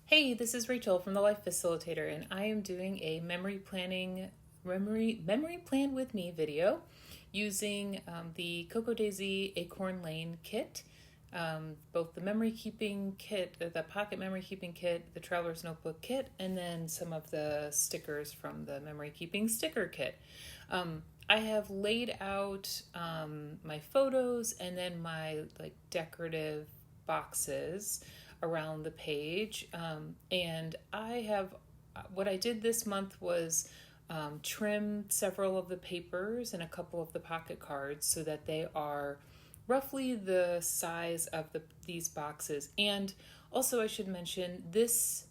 Hey, this is Rachel from the Life Facilitator, and I am doing a memory plan with me video using the Cocoa Daisy Acorn Lane kit, both the memory keeping kit, the pocket memory keeping kit, the traveler's notebook kit, and then some of the stickers from the memory keeping sticker kit. I have laid out my photos and then my decorative boxes around the page. And what I did this month was trim several of the papers and a couple of the pocket cards so that they are roughly the size of these boxes. And also I should mention this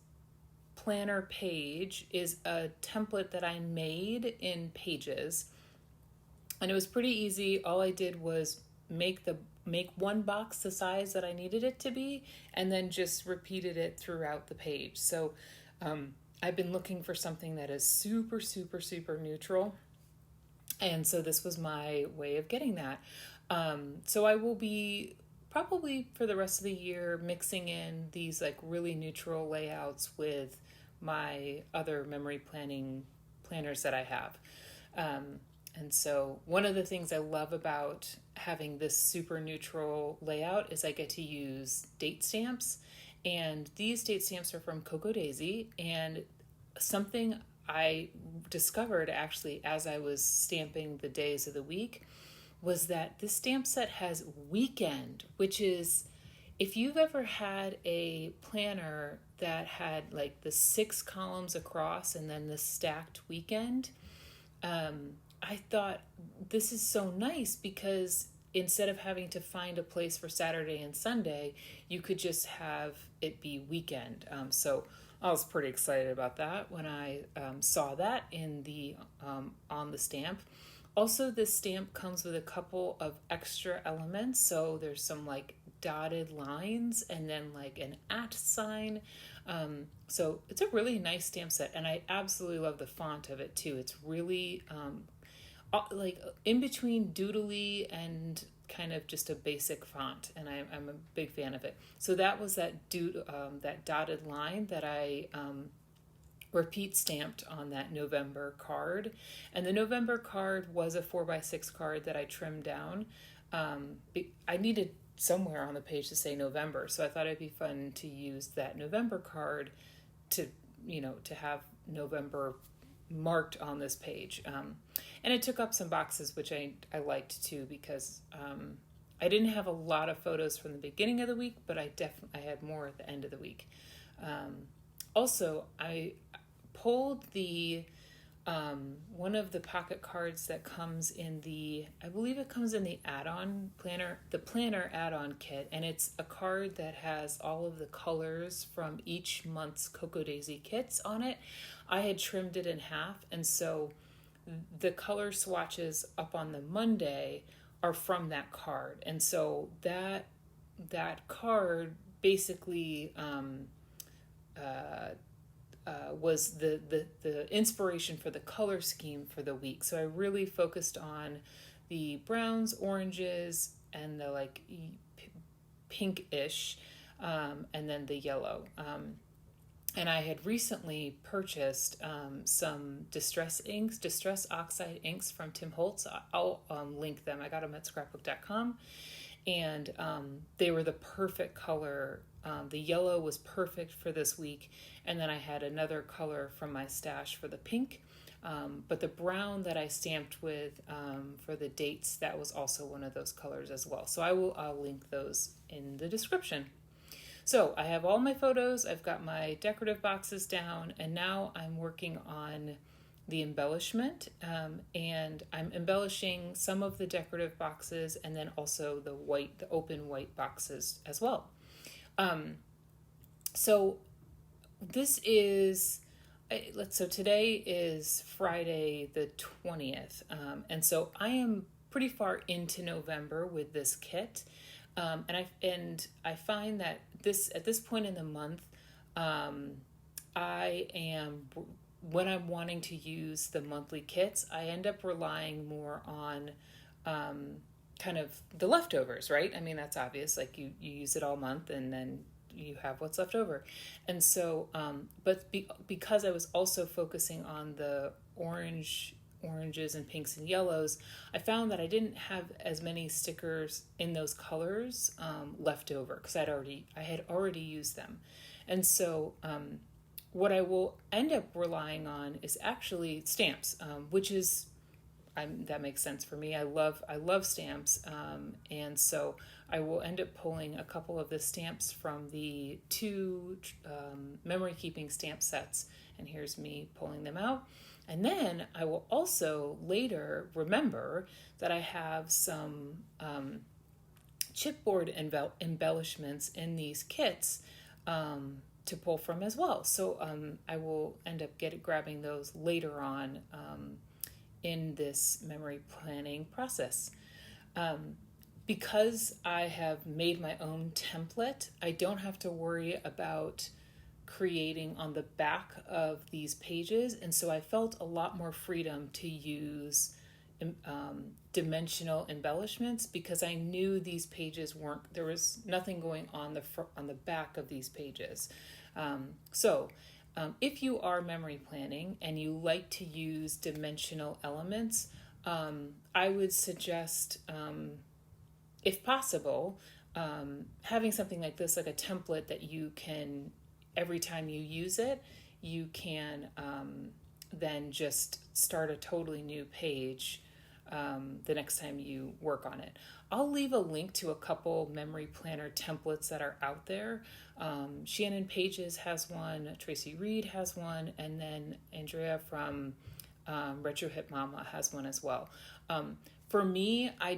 planner page is a template that I made in Pages, and it was pretty easy. All I did was make one box the size that I needed it to be, and then just repeated it throughout the page. So I've been looking for something that is super, super, super neutral. And so this was my way of getting that. So I will be probably for the rest of the year mixing in these really neutral layouts with my other memory planners that I have. And so one of the things I love about having this super neutral layout is I get to use date stamps. And these date stamps are from Cocoa Daisy. And something I discovered actually as I was stamping the days of the week was that this stamp set has weekend, which is, if you've ever had a planner that had the 6 columns across and then the stacked weekend, I thought this is so nice because instead of having to find a place for Saturday and Sunday, you could just have it be weekend. So I was pretty excited about that when I saw that in the on the stamp. Also, this stamp comes with a couple of extra elements. So there's some dotted lines and then an @ sign. So it's a really nice stamp set, and I absolutely love the font of it too. It's really in between doodly and kind of just a basic font, and I'm a big fan of it. So that was that dotted line that I repeat stamped on that November card. And the November card was a 4x6 card that I trimmed down. I needed somewhere on the page to say November, so I thought it'd be fun to use that November card to have November marked on this page. And it took up some boxes, which I liked too, because I didn't have a lot of photos from the beginning of the week, but I had more at the end of the week. Also, I pulled the one of the pocket cards that comes in I believe it comes in the add-on planner, the planner add-on kit, and it's a card that has all of the colors from each month's Cocoa Daisy kits on it. I had trimmed it in half, and so the color swatches up on the Monday are from that card. And so that card basically was the inspiration for the color scheme for the week. So I really focused on the browns, oranges, and the pinkish, and then the yellow. And I had recently purchased some distress oxide inks from Tim Holtz. I'll link them. I got them at scrapbook.com. And they were the perfect color. The yellow was perfect for this week. And then I had another color from my stash for the pink. But the brown that I stamped with for the dates, that was also one of those colors as well. So I'll link those in the description. So I have all my photos, I've got my decorative boxes down, and now I'm working on the embellishment, and I'm embellishing some of the decorative boxes and then also the open white boxes as well. So today is Friday the 20th, and so I am pretty far into November with this kit. And I find that at this point in the month, when I'm wanting to use the monthly kits, I end up relying more on kind of the leftovers, right? I mean, that's obvious. You use it all month, and then you have what's left over. And so, because I was also focusing on the oranges and pinks and yellows, I found that I didn't have as many stickers in those colors left over because I had already used them. And so what I will end up relying on is actually stamps, which is that makes sense for me. I love stamps, and so I will end up pulling a couple of the stamps from the two memory keeping stamp sets, and here's me pulling them out. And then I will also later remember that I have some chipboard embellishments in these kits to pull from as well. So I will end up grabbing those later on in this memory planning process. Because I have made my own template, I don't have to worry about creating on the back of these pages, and so I felt a lot more freedom to use dimensional embellishments because I knew these pages there was nothing going on the back of these pages. If you are memory planning and you like to use dimensional elements, I would suggest, if possible, having something like this, like a template that you can, every time you use it, you can then just start a totally new page the next time you work on it. I'll leave a link to a couple memory planner templates that are out there. Shannon Pages has one, Tracy Reed has one, and then Andrea from Retro Hip Mama has one as well. For me, I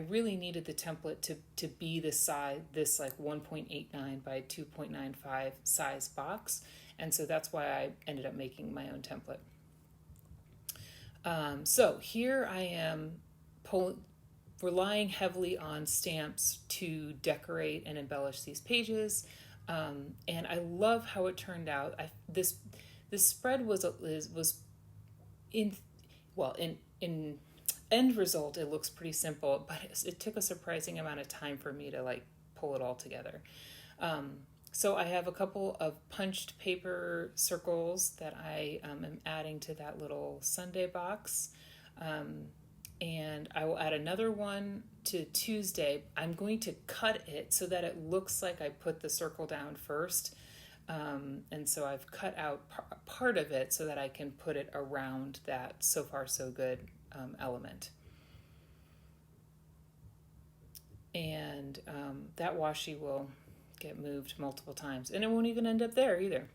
really needed the template to be this size, this like 1.89 by 2.95 size box, and so that's why I ended up making my own template. So here I am relying heavily on stamps to decorate and embellish these pages, and I love how it turned out. This spread was in end result, it looks pretty simple, but it took a surprising amount of time for me to like pull it all together. So I have a couple of punched paper circles that I am adding to that little Sunday box. And I will add another one to Tuesday. I'm going to cut it so that it looks like I put the circle down first. And so I've cut out part of it so that I can put it around that so far so good element. And that washi will get moved multiple times, and it won't even end up there either.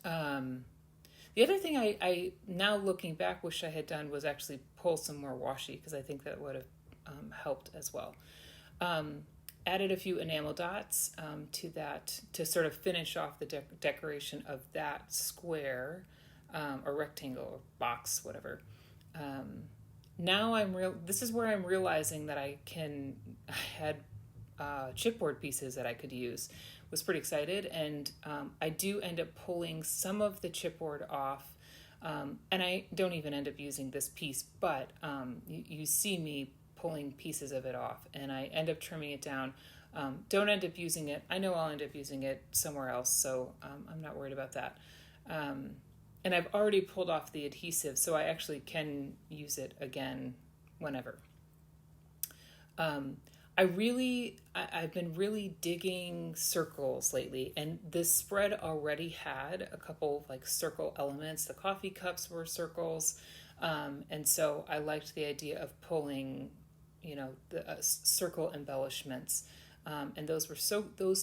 The other thing I now looking back wish I had done was actually pull some more washi, because I think that would have helped as well. Added a few enamel dots to that to sort of finish off the decoration of that square or rectangle or box, whatever. Now this is where I'm realizing that I had chipboard pieces that I could use. Was pretty excited, and I do end up pulling some of the chipboard off, and I don't even end up using this piece, but you see me pulling pieces of it off, and I end up trimming it down. Don't end up using it. I know I'll end up using it somewhere else, so I'm not worried about that. And I've already pulled off the adhesive, so I actually can use it again whenever. I've been really digging circles lately, and this spread already had a couple of like circle elements. The coffee cups were circles, and so I liked the idea of pulling, the circle embellishments, and those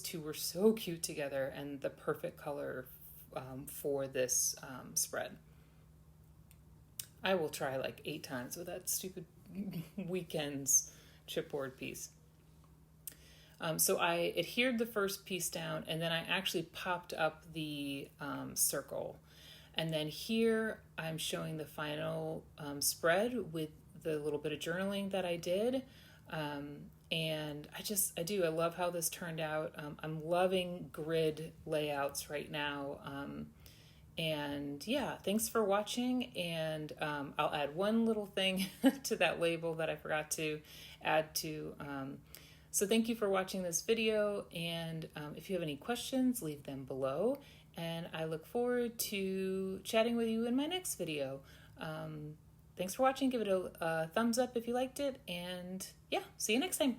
two were so cute together, and the perfect color for this spread. I will try like 8 times with that stupid weekend's chipboard piece. So I adhered the first piece down, and then I actually popped up the circle. And then here I'm showing the final spread with the little bit of journaling that I did. And I love how this turned out. I'm loving grid layouts right now. And yeah, thanks for watching. And I'll add one little thing to that label that I forgot to add to So thank you for watching this video, and if you have any questions, leave them below, and I look forward to chatting with you in my next video. Thanks for watching. Give it a thumbs up if you liked it, and yeah, see you next time.